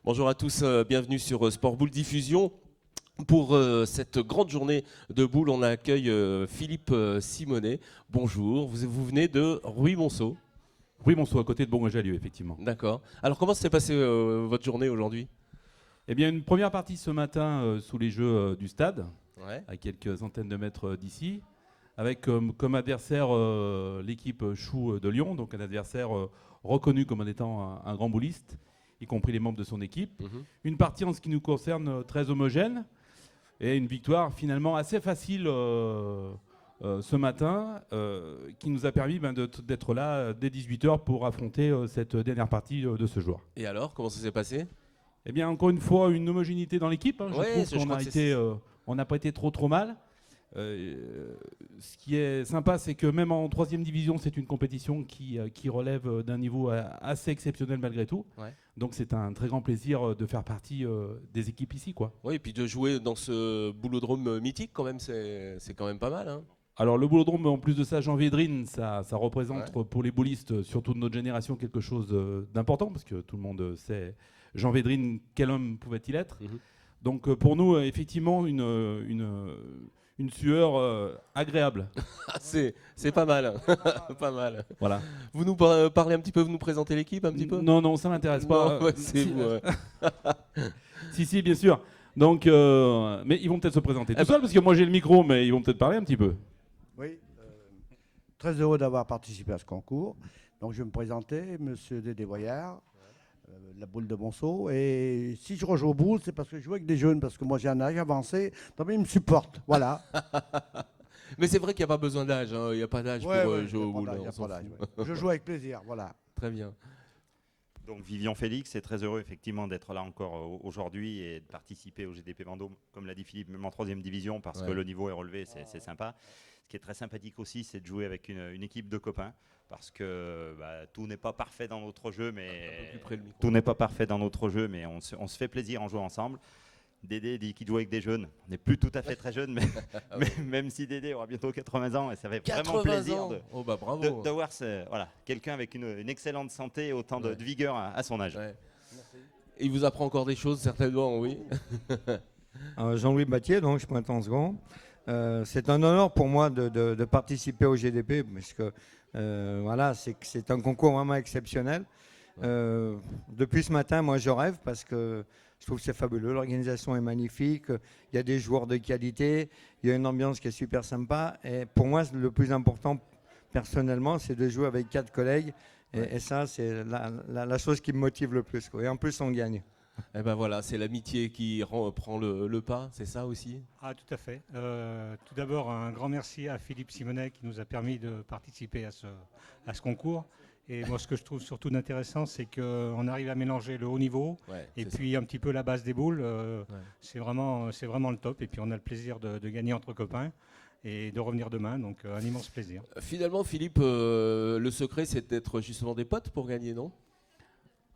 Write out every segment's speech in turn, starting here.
Bonjour à tous, bienvenue sur Sport Boule Diffusion. Pour cette grande journée de boule, on accueille Philippe Simonet. Bonjour, vous venez de Ruy-Monceau. Ruy-Monceau, à côté de Bourgoin-Jallieu, effectivement. D'accord. Alors comment s'est passée votre journée aujourd'hui? Eh bien, une première partie ce matin sous les jeux du stade, Ouais. à quelques centaines de mètres d'ici, avec comme adversaire l'équipe Chou de Lyon, donc un adversaire reconnu comme en étant un grand bouliste, y compris les membres de son équipe. Une partie en ce qui nous concerne très homogène, et une victoire finalement assez facile ce matin, qui nous a permis d'être là dès 18h pour affronter cette dernière partie de ce jour. Et alors, comment ça s'est passé? Eh bien, encore une fois, une homogénéité dans l'équipe. Ouais, Je trouve qu'on n'a pas été trop mal. Ce qui est sympa, c'est que même en 3e division, c'est une compétition qui relève d'un niveau assez exceptionnel malgré tout. Ouais. Donc c'est un très grand plaisir de faire partie des équipes ici, quoi. Oui, et puis de jouer dans ce boulodrome mythique, quand même, c'est quand même pas mal. Hein. Alors le boulodrome, en plus de ça, Jean Védrine, ça représente pour les boulistes, surtout de notre génération, quelque chose d'important, parce que tout le monde sait Jean Védrine, quel homme pouvait-il être. Donc pour nous, effectivement, une sueur agréable. C'est pas mal, pas mal. Voilà. Vous nous parlez un petit peu, vous nous présentez l'équipe un petit peu? Non, ça m'intéresse pas. Non, c'est vous. Si, bien sûr. Donc, mais ils vont peut-être se présenter tout seuls, parce que moi j'ai le micro, mais ils vont peut-être parler un petit peu. Oui, très heureux d'avoir participé à ce concours. Donc je vais me présenter, Monsieur Dédé Voyard, la boule de Monceau. Et si je rejoue au boule, c'est parce que je joue avec des jeunes, parce que moi j'ai un âge avancé, donc ils me supportent. Voilà. Mais c'est vrai qu'il n'y a pas besoin d'âge, hein. Il n'y a pas d'âge pour jouer au boule. Je joue avec plaisir, voilà. Très bien. Donc Vivian Félix est très heureux effectivement d'être là encore aujourd'hui et de participer au GDP Vendôme, comme l'a dit Philippe, même en 3e division, parce que le niveau est relevé, c'est sympa. Ce qui est très sympathique aussi, c'est de jouer avec une équipe de copains, parce que tout n'est pas parfait dans notre jeu, mais on se fait plaisir en jouant ensemble. Dédé dit qu'il joue avec des jeunes. On n'est plus tout à fait très jeunes, mais, même si Dédé aura bientôt 80 ans, et ça fait vraiment plaisir de voir quelqu'un avec une excellente santé et autant de vigueur à son âge. Ouais. Il vous apprend encore des choses, certainement, oui. Jean-Louis Battier, donc je pointe en second. C'est un honneur pour moi de participer au GDP, parce que c'est un concours vraiment exceptionnel. Depuis ce matin, moi je rêve parce que je trouve que c'est fabuleux, l'organisation est magnifique, il y a des joueurs de qualité, il y a une ambiance qui est super sympa. Et pour moi, le plus important, personnellement, c'est de jouer avec 4 collègues. Et ça, c'est la chose qui me motive le plus, quoi. Et en plus, on gagne. Et ben voilà, c'est l'amitié qui prend le pas, c'est ça aussi? Ah, tout à fait. Tout d'abord, un grand merci à Philippe Simonet qui nous a permis de participer à ce concours. Et moi, ce que je trouve surtout d'intéressant, c'est qu'on arrive à mélanger le haut niveau et puis un petit peu la base des boules. C'est vraiment le top. Et puis, on a le plaisir de gagner entre copains et de revenir demain. Donc, un immense plaisir. Finalement, Philippe, le secret, c'est d'être justement des potes pour gagner, non?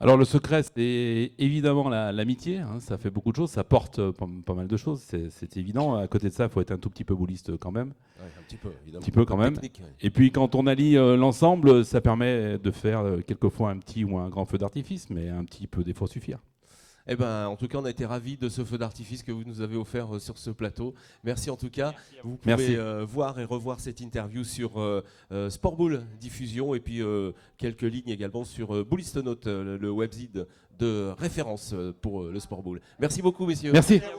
Alors le secret, c'est évidemment l'amitié, hein, ça fait beaucoup de choses, ça porte pas mal de choses, c'est évident. À côté de ça, il faut être un tout petit peu bouliste quand même. Ouais, un petit peu, évidemment. Un petit peu quand même. Technique, ouais. Et puis quand on allie l'ensemble, ça permet de faire quelquefois un petit ou un grand feu d'artifice, mais un petit peu des fois suffire. Eh ben, en tout cas, on a été ravis de ce feu d'artifice que vous nous avez offert sur ce plateau. Merci en tout cas. Vous pouvez voir et revoir cette interview sur Sport Boule Diffusion et puis quelques lignes également sur Boulistonote, le webzine de référence pour le Sport Boule. Merci beaucoup, messieurs. Merci. Merci.